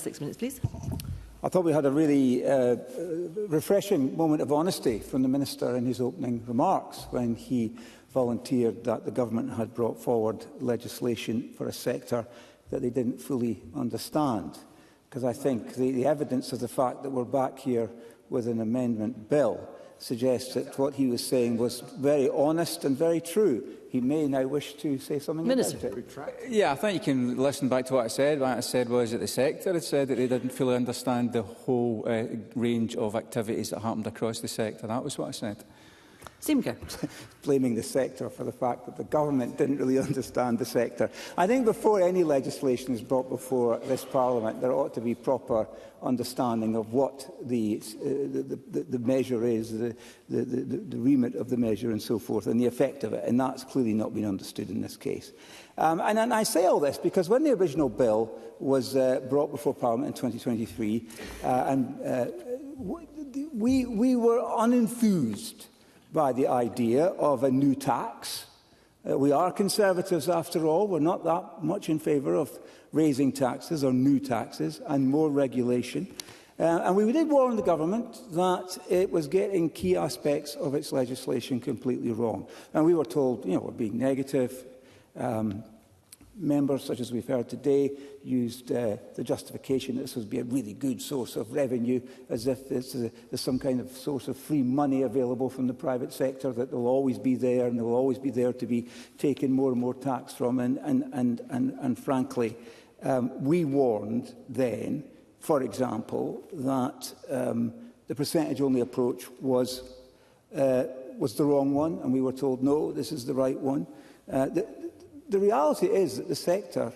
6 minutes, please. I thought we had a really refreshing moment of honesty from the Minister in his opening remarks when he volunteered that the government had brought forward legislation for a sector that they didn't fully understand. Because I think the evidence of the fact that we're back here with an amendment bill suggests that what he was saying was very honest and very true. He may now wish to say something about it. Yeah, I think you can listen back to what I said. What I said was that the sector had said that they didn't fully understand the whole range of activities that happened across the sector. That was what I said. Stephen Kerr. Blaming the sector for the fact that the government didn't really understand the sector. I think before any legislation is brought before this Parliament, there ought to be proper understanding of what the measure is, the remit of the measure and so forth, and the effect of it, and that's clearly not been understood in this case. And I say all this because when the original bill was brought before Parliament in 2023, we were unenthused by the idea of a new tax. We are Conservatives, after all. We're not that much in favour of raising taxes or new taxes and more regulation. And we did warn the government that it was getting key aspects of its legislation completely wrong. And we were told, we're being negative. Members, such as we've heard today, used the justification that this would be a really good source of revenue, as if there's some kind of source of free money available from the private sector that will always be there and will always be there to be taken more and more tax from. And frankly, we warned then, for example, that the percentage-only approach was the wrong one, and we were told, no, this is the right one. The reality is that the sector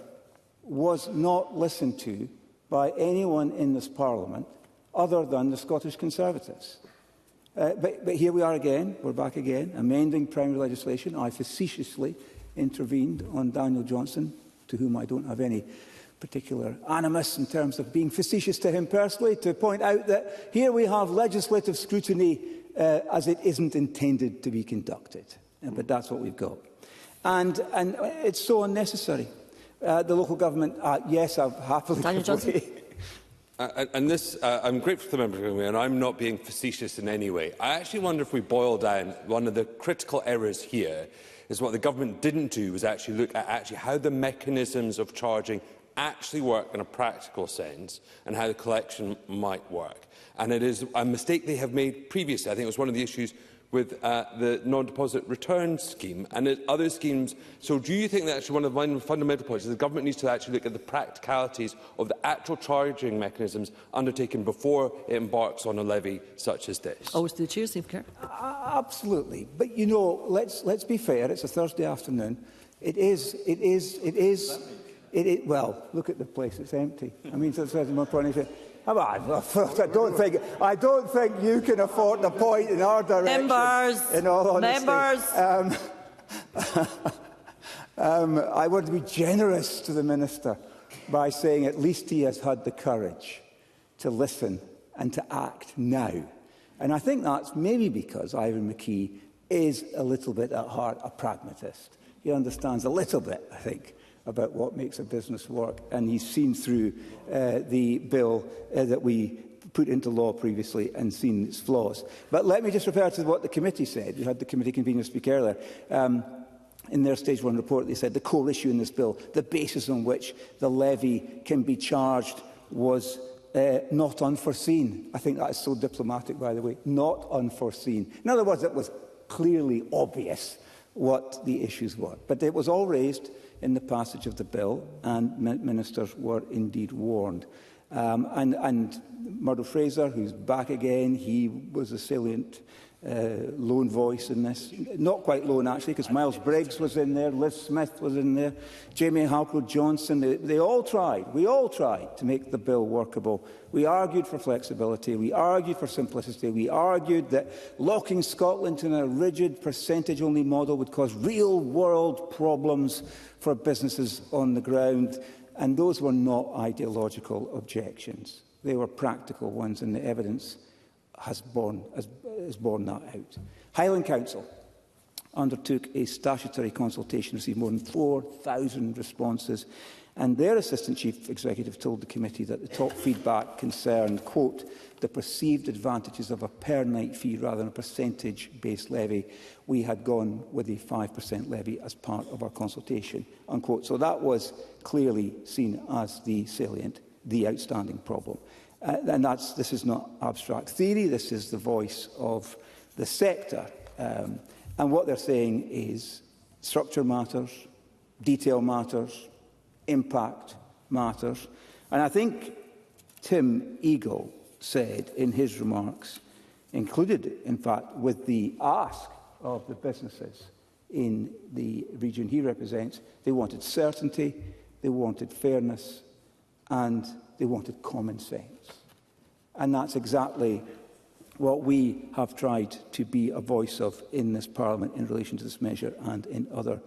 was not listened to by anyone in this Parliament other than the Scottish Conservatives. But here we are again, we're back again, amending primary legislation. I facetiously intervened on Daniel Johnson, to whom I don't have any particular animus in terms of being facetious to him personally, to point out that here we have legislative scrutiny as it isn't intended to be conducted. But that's what we've got. And it's so unnecessary. The local government, yes, I've happily... Daniel Johnson. I'm grateful to the member for me, and I'm not being facetious in any way. I actually wonder if we boil down, one of the critical errors here is what the government didn't do was actually look at how the mechanisms of charging actually work in a practical sense and how the collection might work. And it is a mistake they have made previously. I think it was one of the issues with the non-deposit return scheme and other schemes. So do you think that actually one of the fundamental points is the government needs to actually look at the practicalities of the actual charging mechanisms undertaken before it embarks on a levy such as this? Always to the chair, Steve Kerr. Absolutely. But, let's be fair. It's a Thursday afternoon. Well, look at the place. It's empty. I mean, so there's my point. I don't think you can afford to point in our direction. Members, in all honesty. members. I want to be generous to the Minister by saying at least he has had the courage to listen and to act now. And I think that's maybe because Ivan McKee is a little bit at heart a pragmatist. He understands a little bit, I think, about what makes a business work, and he's seen through the bill that we put into law previously and seen its flaws. But let me just refer to what the committee said. We had the committee convener speak earlier. In their Stage 1 report, they said the core issue in this bill, the basis on which the levy can be charged, was not unforeseen. I think that is so diplomatic, by the way, not unforeseen. In other words, it was clearly obvious what the issues were. But it was all raised in the passage of the bill, and ministers were indeed warned. And Murdo Fraser, who's back again, he was a salient lone voice in this. Not quite lone, actually, because Miles Briggs was in there, Liz Smith was in there, Jamie Halcrow-Johnson. They all tried. We all tried to make the bill workable. We argued for flexibility. We argued for simplicity. We argued that locking Scotland in a rigid percentage-only model would cause real-world problems for businesses on the ground. And those were not ideological objections. They were practical ones, and the evidence has borne that out. Highland Council. undertook a statutory consultation, received more than 4,000 responses, and their Assistant Chief Executive told the committee that the top feedback concerned, quote, the perceived advantages of a per-night fee rather than a percentage-based levy. We had gone with a 5% levy as part of our consultation, unquote. So that was clearly seen as the salient, the outstanding problem. And this is not abstract theory, this is the voice of the sector. And what they're saying is structure matters, detail matters, impact matters. And I think Tim Eagle said in his remarks, included, in fact, with the ask of the businesses in the region he represents, they wanted certainty, they wanted fairness, and they wanted common sense. And that's exactly what we have tried to be a voice of in this Parliament in relation to this measure and in other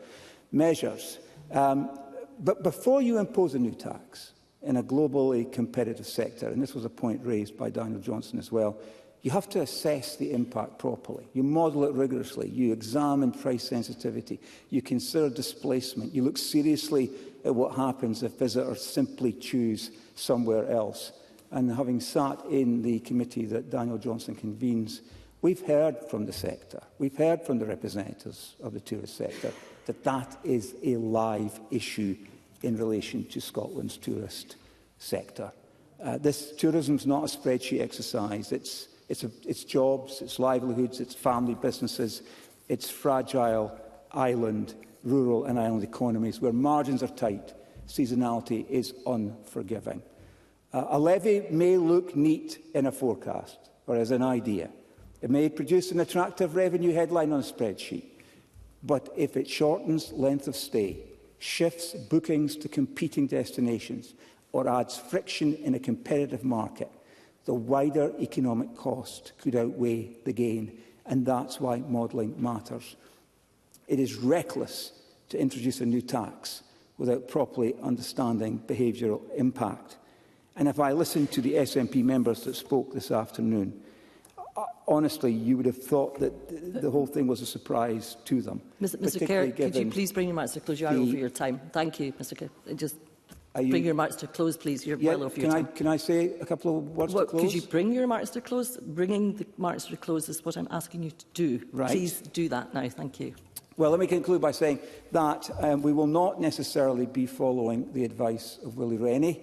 measures. But before you impose a new tax in a globally competitive sector, and this was a point raised by Daniel Johnson as well, you have to assess the impact properly. You model it rigorously. You examine price sensitivity. You consider displacement. You look seriously at what happens if visitors simply choose somewhere else. And having sat in the committee that Daniel Johnson convenes, we've heard from the sector, we've heard from the representatives of the tourist sector, that that is a live issue in relation to Scotland's tourist sector. This tourism is not a spreadsheet exercise. It's jobs, it's livelihoods, it's family businesses, it's fragile island, rural and island economies where margins are tight, seasonality is unforgiving. A levy may look neat in a forecast or as an idea. It may produce an attractive revenue headline on a spreadsheet. But if it shortens length of stay, shifts bookings to competing destinations, or adds friction in a competitive market, the wider economic cost could outweigh the gain, and that's why modelling matters. It is reckless to introduce a new tax without properly understanding behavioural impact. And if I listen to the SNP members that spoke this afternoon, honestly, you would have thought that the whole thing was a surprise to them. Mr Kerr, could you please bring your remarks to close? You are over your time. Thank you, Mr Kerr. Just bring your remarks to close, please. You're well over your time. Can I say a couple of words to close? Could you bring your remarks to close? Bringing the remarks to close is what I'm asking you to do. Right. Please do that now. Thank you. Well, let me conclude by saying that we will not necessarily be following the advice of Willie Rennie.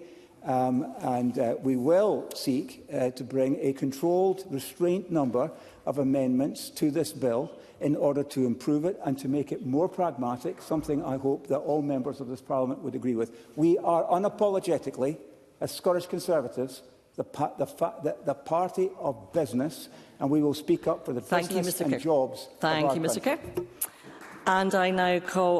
We will seek to bring a controlled, restrained number of amendments to this bill in order to improve it and to make it more pragmatic, something I hope that all members of this Parliament would agree with. We are unapologetically, as Scottish Conservatives, the party of business, and we will speak up for the business and jobs of our country. Thank you, Mr Kerr. And I now call on